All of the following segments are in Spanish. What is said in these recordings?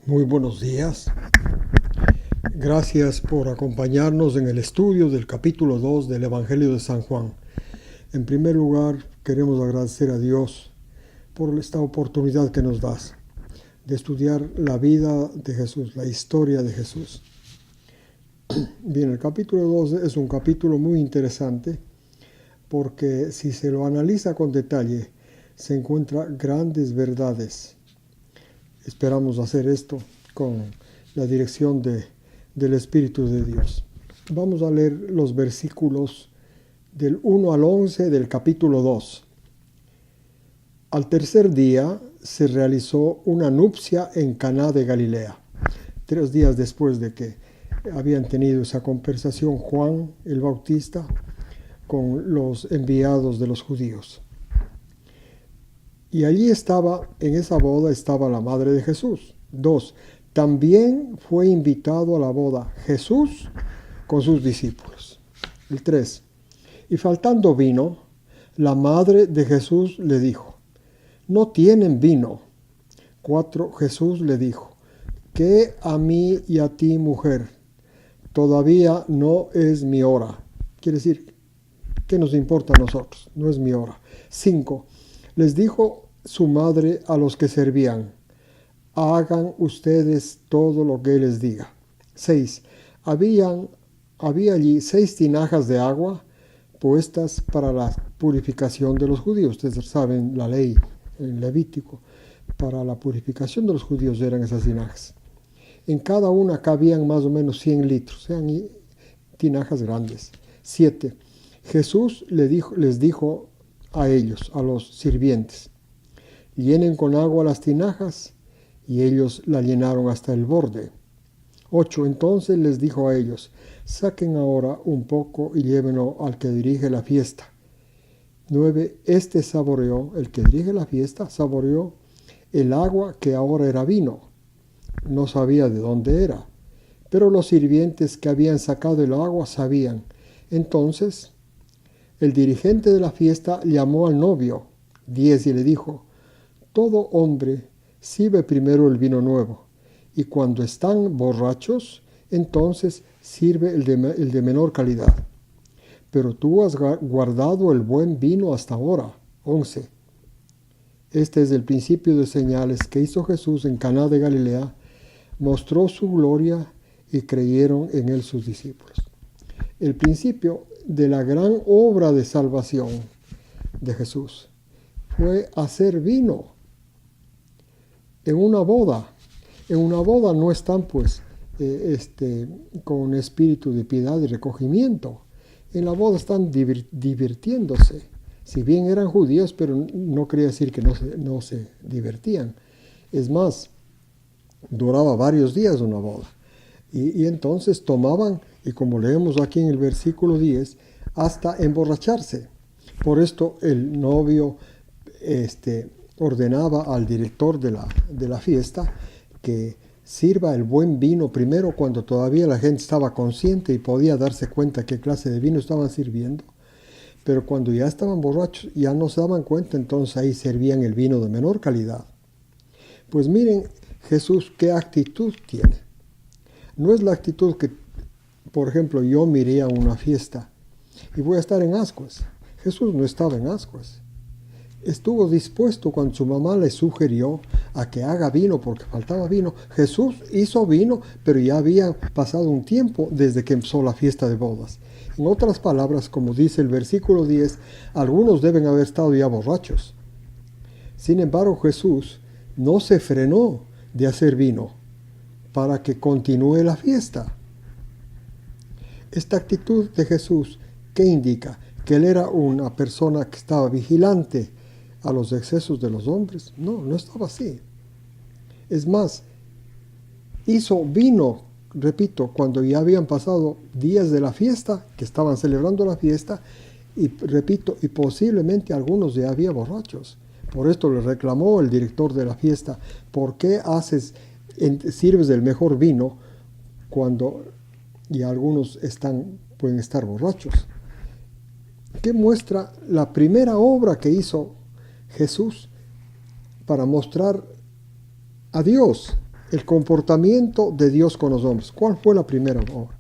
Muy buenos días. Gracias por acompañarnos en el estudio del capítulo 2 del Evangelio de San Juan. En primer lugar, queremos agradecer a Dios por esta oportunidad que nos das de estudiar la vida de Jesús, la historia de Jesús. Bien, el capítulo 2 es un capítulo muy interesante porque si se lo analiza con detalle, se encuentran grandes verdades. Esperamos hacer esto con la dirección del Espíritu de Dios. Vamos a leer los versículos del 1 al 11 del capítulo 2. Al tercer día se realizó una nupcia en Caná de Galilea. 3 días después de que habían tenido esa conversación Juan el Bautista con los enviados de los judíos. Y allí estaba, en esa boda estaba la madre de Jesús. 2. También fue invitado a la boda Jesús con sus discípulos. El 3. Y faltando vino, la madre de Jesús le dijo: no tienen vino. 4. Jesús le dijo: ¿qué a mí y a ti, mujer? Todavía no es mi hora. Quiere decir, ¿qué nos importa a nosotros? No es mi hora. 5. Les dijo su madre a los que servían: hagan ustedes todo lo que les diga. 6. Había allí 6 tinajas de agua puestas para la purificación de los judíos. Ustedes saben la ley en Levítico. Para la purificación de los judíos eran esas tinajas. En cada una cabían más o menos 100 litros. Eran tinajas grandes. 7. Jesús les dijo a ellos, a los sirvientes: llenen con agua las tinajas, y ellos la llenaron hasta el borde. 8. Entonces les dijo a ellos: saquen ahora un poco y llévenlo al que dirige la fiesta. 9. El que dirige la fiesta, saboreó el agua que ahora era vino. No sabía de dónde era, pero los sirvientes que habían sacado el agua sabían. Entonces el dirigente de la fiesta llamó al novio. 10. Y le dijo: todo hombre sirve primero el vino nuevo, y cuando están borrachos, entonces sirve el de menor calidad. Pero tú has guardado el buen vino hasta ahora. 11. Este es el principio de señales que hizo Jesús en Caná de Galilea. Mostró su gloria y creyeron en él sus discípulos. El principio de la gran obra de salvación de Jesús fue hacer vino. En una boda no están con espíritu de piedad y recogimiento. En la boda están divirtiéndose. Si bien eran judíos, pero no quería decir que no se divertían. Es más, duraba varios días una boda. Y entonces tomaban, y como leemos aquí en el versículo 10, hasta emborracharse. Por esto el novio ordenaba al director de la fiesta que sirva el buen vino primero cuando todavía la gente estaba consciente y podía darse cuenta qué clase de vino estaban sirviendo. Pero cuando ya estaban borrachos, ya no se daban cuenta, entonces ahí servían el vino de menor calidad. Pues miren Jesús qué actitud tiene. No es la actitud que, por ejemplo, yo me iría a una fiesta y voy a estar en ascuas. Jesús no estaba en ascuas. Estuvo dispuesto cuando su mamá le sugirió a que haga vino porque faltaba vino. Jesús hizo vino, pero ya había pasado un tiempo desde que empezó la fiesta de bodas. En otras palabras, como dice el versículo 10, algunos deben haber estado ya borrachos. Sin embargo, Jesús no se frenó de hacer vino para que continúe la fiesta. Esta actitud de Jesús, ¿qué indica? Que él era una persona que estaba vigilante a los excesos de los hombres. No estaba así. Es más, hizo vino, repito, cuando ya habían pasado días de la fiesta, que estaban celebrando la fiesta, y repito, y posiblemente algunos ya había borrachos. Por esto le reclamó el director de la fiesta: ¿por qué sirves el mejor vino cuando ya algunos pueden estar borrachos? ¿Qué muestra la primera obra que hizo Jesús para mostrar a Dios? El comportamiento de Dios con los hombres. ¿Cuál fue la primera obra?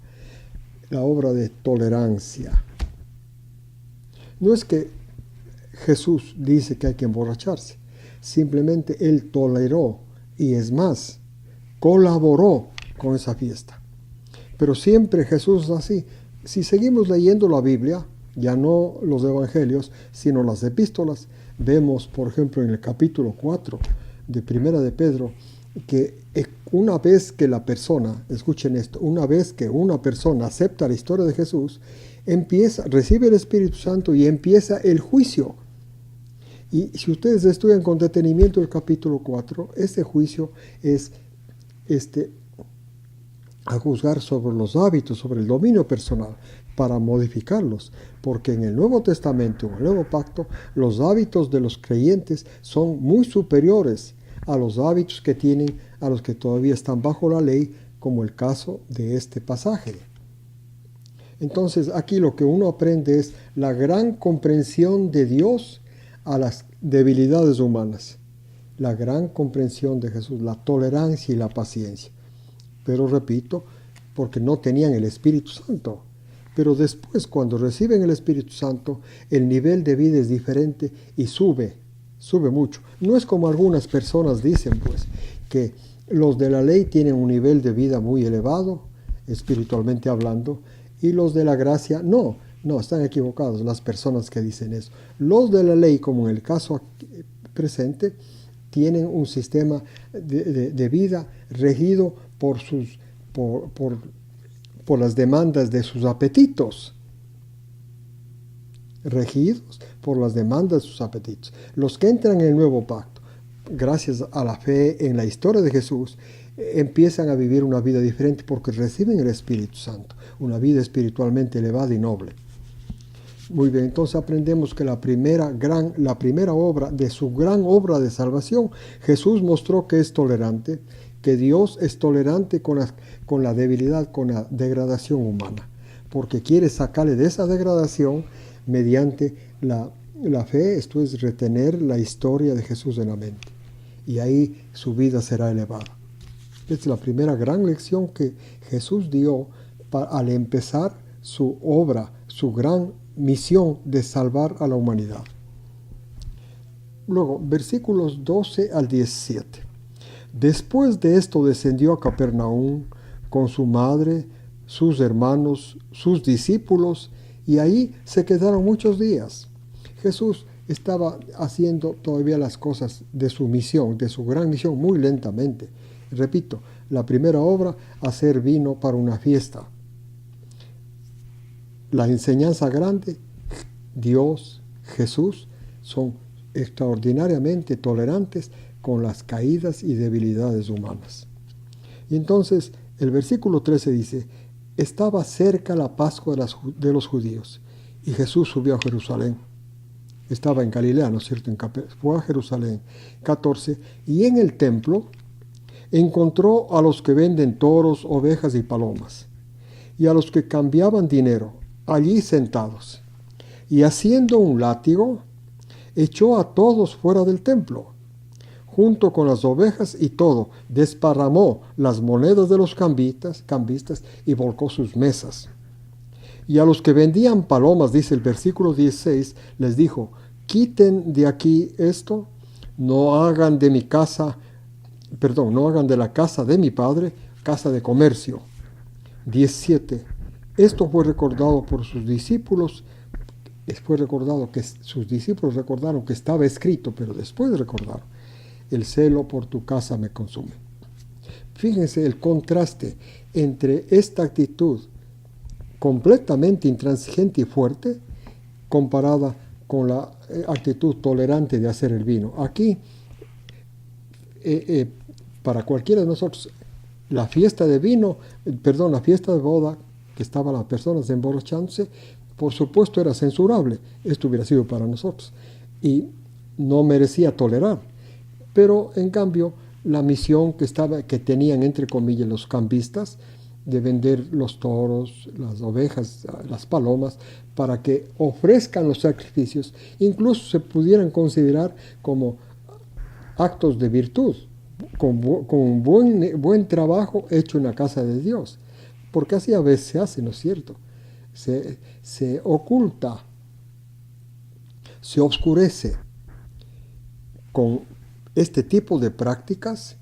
La obra de tolerancia. No es que Jesús dice que hay que emborracharse, simplemente Él toleró y es más, colaboró con esa fiesta. Pero siempre Jesús es así. Si seguimos leyendo la Biblia, ya no los evangelios, sino las epístolas, vemos, por ejemplo, en el capítulo 4 de Primera de Pedro, que una vez que la persona, escuchen esto, una vez que una persona acepta la historia de Jesús, recibe el Espíritu Santo y empieza el juicio. Y si ustedes estudian con detenimiento el capítulo 4, este juicio es a juzgar sobre los hábitos, sobre el dominio personal, para modificarlos, porque en el Nuevo Testamento, en el Nuevo Pacto, los hábitos de los creyentes son muy superiores a los hábitos que tienen a los que todavía están bajo la ley, como el caso de este pasaje. Entonces, aquí lo que uno aprende es la gran comprensión de Dios a las debilidades humanas, la gran comprensión de Jesús, la tolerancia y la paciencia. Pero repito, porque no tenían el Espíritu Santo. Pero después, cuando reciben el Espíritu Santo, el nivel de vida es diferente y sube mucho. No es como algunas personas dicen, pues, que los de la ley tienen un nivel de vida muy elevado, espiritualmente hablando, y los de la gracia no, están equivocados las personas que dicen eso. Los de la ley, como en el caso presente, tienen un sistema de vida regido por las demandas de sus apetitos. Regidos por las demandas de sus apetitos. Los que entran en el nuevo pacto, gracias a la fe en la historia de Jesús, empiezan a vivir una vida diferente porque reciben el Espíritu Santo, una vida espiritualmente elevada y noble. Muy bien, entonces aprendemos que la primera obra de su gran obra de salvación, Jesús mostró que es tolerante, que Dios es tolerante con la debilidad, con la degradación humana, porque quiere sacarle de esa degradación mediante la fe, esto es retener la historia de Jesús en la mente, y ahí su vida será elevada. Esta es la primera gran lección que Jesús dio al empezar su obra, su gran misión de salvar a la humanidad. Luego, versículos 12 al 17. Después de esto descendió a Capernaum con su madre, sus hermanos, sus discípulos, y ahí se quedaron muchos días. Jesús estaba haciendo todavía las cosas de su misión, de su gran misión, muy lentamente. Repito, la primera obra, hacer vino para una fiesta. La enseñanza grande, Dios, Jesús, son extraordinariamente tolerantes con las caídas y debilidades humanas. Y entonces el versículo 13 dice, estaba cerca la Pascua de los judíos y Jesús subió a Jerusalén. Estaba en Galilea, ¿no es cierto? Fue a Jerusalén. 14, y en el templo encontró a los que venden toros, ovejas y palomas, y a los que cambiaban dinero, allí sentados. Y haciendo un látigo, echó a todos fuera del templo, junto con las ovejas y todo, desparramó las monedas de los cambistas y volcó sus mesas. Y a los que vendían palomas, dice el versículo 16, les dijo, quiten de aquí esto, no hagan de la casa de mi padre, casa de comercio. 17. Esto fue recordado por sus discípulos, sus discípulos recordaron que estaba escrito, pero después recordaron, el celo por tu casa me consume. Fíjense el contraste entre esta actitud completamente intransigente y fuerte comparada con la actitud tolerante de hacer el vino. Aquí, para cualquiera de nosotros, la fiesta de boda, que estaban las personas emborrachándose, por supuesto era censurable. Esto hubiera sido para nosotros y no merecía tolerar. Pero en cambio, la misión que tenían entre comillas los cambistas de vender los toros, las ovejas, las palomas, para que ofrezcan los sacrificios, incluso se pudieran considerar como actos de virtud, con buen trabajo hecho en la casa de Dios. Porque así a veces se hace, ¿no es cierto? Se oculta, se oscurece con este tipo de prácticas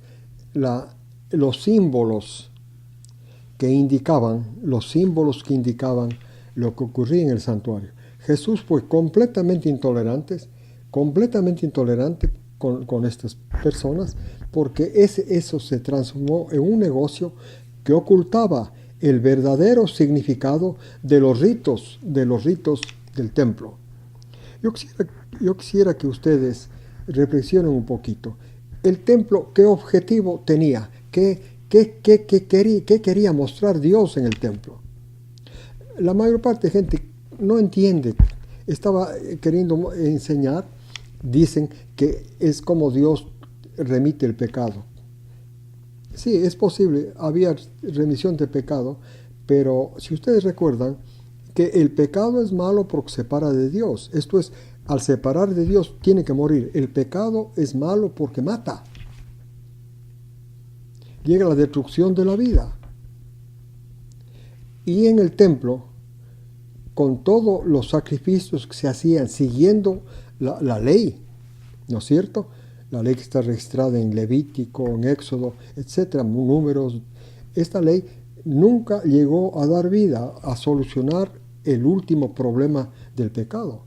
los símbolos los símbolos que indicaban lo que ocurría en el santuario. Jesús fue completamente intolerante con estas personas, porque eso se transformó en un negocio que ocultaba el verdadero significado de los ritos del templo. Yo quisiera que ustedes reflexionen un poquito. El templo, ¿qué objetivo tenía? ¿Qué quería mostrar Dios en el templo? La mayor parte de gente no entiende. Estaba queriendo enseñar, dicen que es como Dios remite el pecado. Sí, es posible, había remisión de pecado, pero si ustedes recuerdan que el pecado es malo porque separa de Dios. Esto es, al separar de Dios tiene que morir. El pecado es malo porque mata. Llega la destrucción de la vida. Y en el templo, con todos los sacrificios que se hacían siguiendo la ley, ¿no es cierto? La ley que está registrada en Levítico, en Éxodo, etcétera, Números. Esta ley nunca llegó a dar vida, a solucionar el último problema del pecado.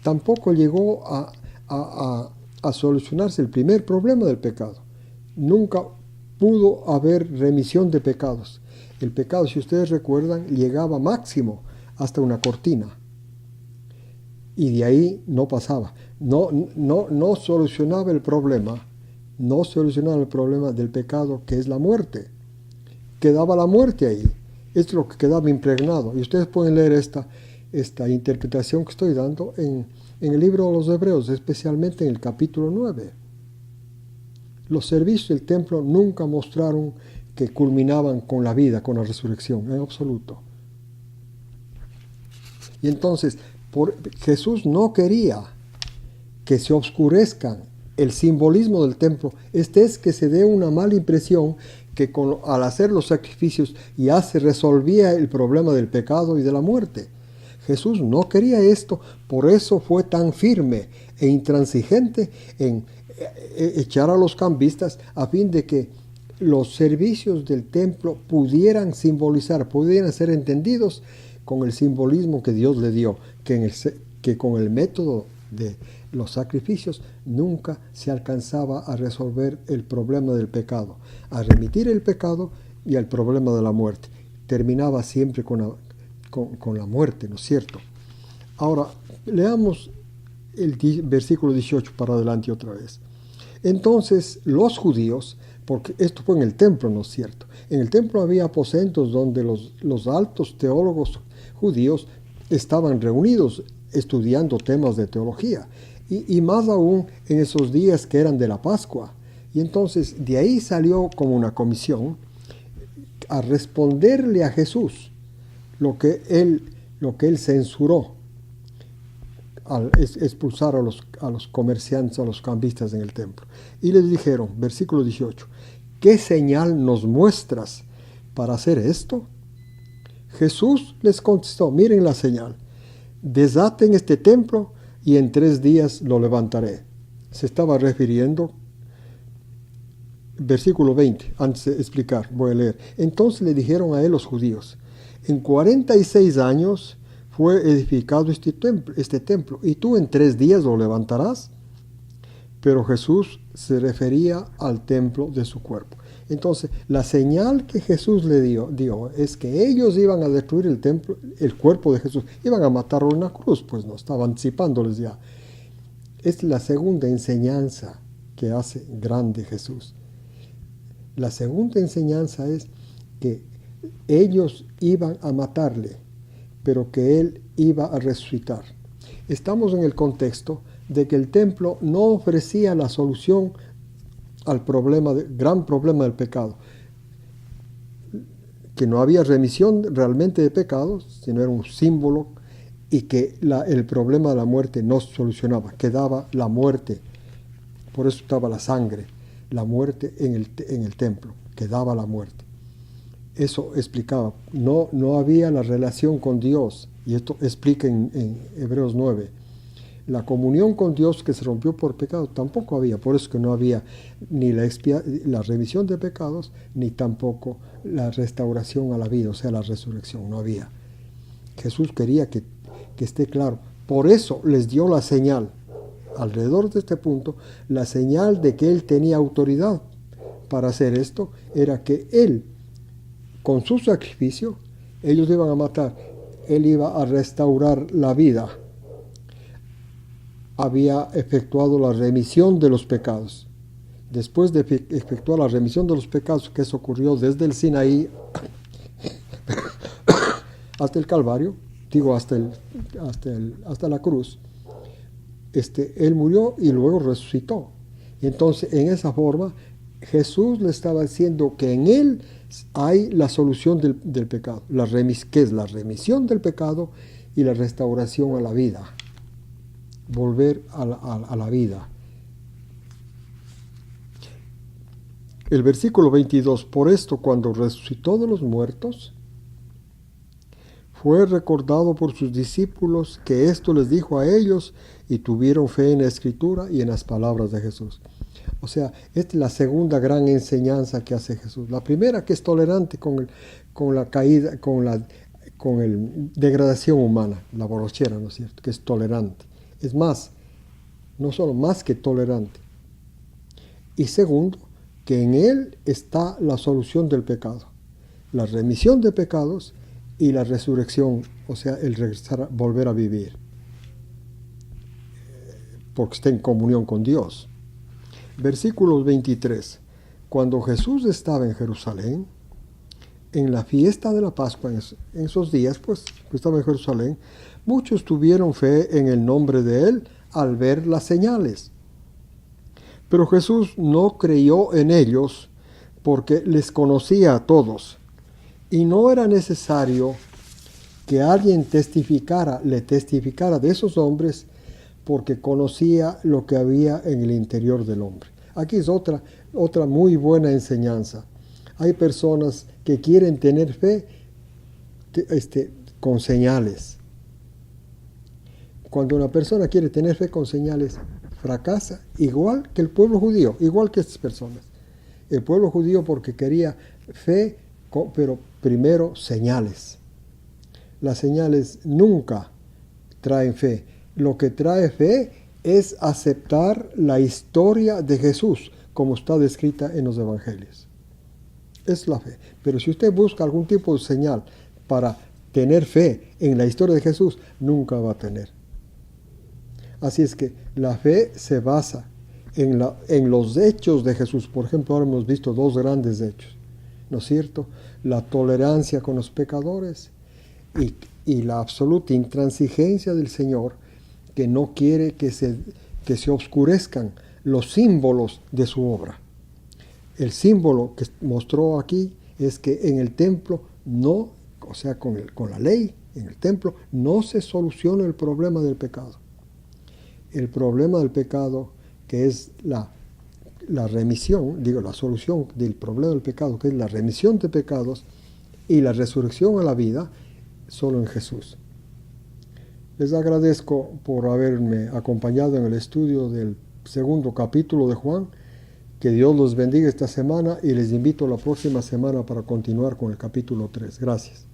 Tampoco llegó a solucionarse el primer problema del pecado. Nunca pudo haber remisión de pecados. El pecado, si ustedes recuerdan, llegaba máximo hasta una cortina. Y de ahí no pasaba. No solucionaba el problema. No solucionaba el problema del pecado, que es la muerte. Quedaba la muerte ahí. Es lo que quedaba impregnado. Y ustedes pueden leer esta interpretación que estoy dando en el libro de los Hebreos, especialmente en el capítulo 9. Los servicios del templo nunca mostraron que culminaban con la vida, con la resurrección, en absoluto. Y entonces, Jesús no quería que se oscurezcan el simbolismo del templo. Este es que se dé una mala impresión que al hacer los sacrificios ya se resolvía el problema del pecado y de la muerte. Jesús no quería esto, por eso fue tan firme e intransigente en echar a los cambistas a fin de que los servicios del templo pudieran ser entendidos con el simbolismo que Dios le dio, que con el método de los sacrificios nunca se alcanzaba a resolver el problema del pecado, a remitir el pecado y el problema de la muerte. Terminaba siempre con la muerte, ¿no es cierto? Ahora, leamos el versículo 18 para adelante otra vez. Entonces los judíos, porque esto fue en el templo, ¿no es cierto? En el templo había aposentos donde los altos teólogos judíos estaban reunidos estudiando temas de teología, y más aún en esos días que eran de la Pascua. Y entonces de ahí salió como una comisión a responderle a Jesús lo que él censuró al expulsar a los comerciantes, a los cambistas en el templo. Y les dijeron, versículo 18, ¿qué señal nos muestras para hacer esto? Jesús les contestó, miren la señal, desaten este templo y en 3 días lo levantaré. Se estaba refiriendo, versículo 20, antes de explicar, voy a leer. Entonces le dijeron a él los judíos, en 46 años fue edificado este templo, y tú en 3 días lo levantarás. Pero Jesús se refería al templo de su cuerpo. Entonces, la señal que Jesús le dio es que ellos iban a destruir el templo, el cuerpo de Jesús, iban a matarlo en la cruz, pues no, estaba anticipándoles ya. Es la segunda enseñanza que hace grande Jesús. La segunda enseñanza es que ellos iban a matarle, pero que él iba a resucitar. Estamos en el contexto de que el templo no ofrecía la solución al gran problema del pecado, que no había remisión realmente de pecados, sino era un símbolo, y que el problema de la muerte no se solucionaba, quedaba la muerte, por eso estaba la sangre, la muerte en el templo, que daba la muerte. Eso explicaba, no había la relación con Dios, y esto explica en Hebreos 9. La comunión con Dios que se rompió por pecado tampoco había, por eso que no había ni la remisión de pecados, ni tampoco la restauración a la vida, o sea, la resurrección, no había. Jesús quería que esté claro. Por eso les dio la señal, alrededor de este punto, la señal de que Él tenía autoridad para hacer esto, era que Él, con su sacrificio, ellos iban a matar, Él iba a restaurar la vida. Había efectuado la remisión de los pecados. Después de efectuar la remisión de los pecados, que eso ocurrió desde el Sinaí hasta el Calvario, digo hasta la cruz, Él murió y luego resucitó. Entonces, en esa forma, Jesús le estaba diciendo que en Él hay la solución del pecado, que es la remisión del pecado y la restauración a la vida. Volver a la vida. El versículo 22, por esto cuando resucitó de los muertos, fue recordado por sus discípulos que esto les dijo a ellos y tuvieron fe en la Escritura y en las palabras de Jesús. O sea, esta es la segunda gran enseñanza que hace Jesús. La primera, que es tolerante con la caída, con la degradación humana, la borrachera, ¿no es cierto? Que es tolerante. Es más, no solo más que tolerante. Y segundo, que en Él está la solución del pecado, la remisión de pecados y la resurrección, o sea, el regresar, volver a vivir, porque está en comunión con Dios. Versículo 23. Cuando Jesús estaba en Jerusalén, en la fiesta de la Pascua, en esos días, pues, que estaba en Jerusalén, muchos tuvieron fe en el nombre de Él al ver las señales. Pero Jesús no creyó en ellos porque les conocía a todos. Y no era necesario que alguien le testificara de esos hombres porque conocía lo que había en el interior del hombre. Aquí es otra muy buena enseñanza. Hay personas que quieren tener fe con señales. Cuando una persona quiere tener fe con señales, fracasa, igual que el pueblo judío, igual que estas personas. El pueblo judío porque quería fe, pero primero señales. Las señales nunca traen fe. Lo que trae fe es aceptar la historia de Jesús, como está descrita en los evangelios. Es la fe. Pero si usted busca algún tipo de señal para tener fe en la historia de Jesús, nunca va a tener. Así es que la fe se basa en los hechos de Jesús. Por ejemplo, ahora hemos visto dos grandes hechos, ¿no es cierto? La tolerancia con los pecadores y la absoluta intransigencia del Señor, que no quiere que se oscurezcan los símbolos de su obra. El símbolo que mostró aquí es que en el templo no, o sea, con la ley, en el templo, no se soluciona el problema del pecado. El problema del pecado, que es la remisión, la solución del problema del pecado, que es la remisión de pecados y la resurrección a la vida, solo en Jesús. Les agradezco por haberme acompañado en el estudio del segundo capítulo de Juan. Que Dios los bendiga esta semana y les invito la próxima semana para continuar con el capítulo 3. Gracias.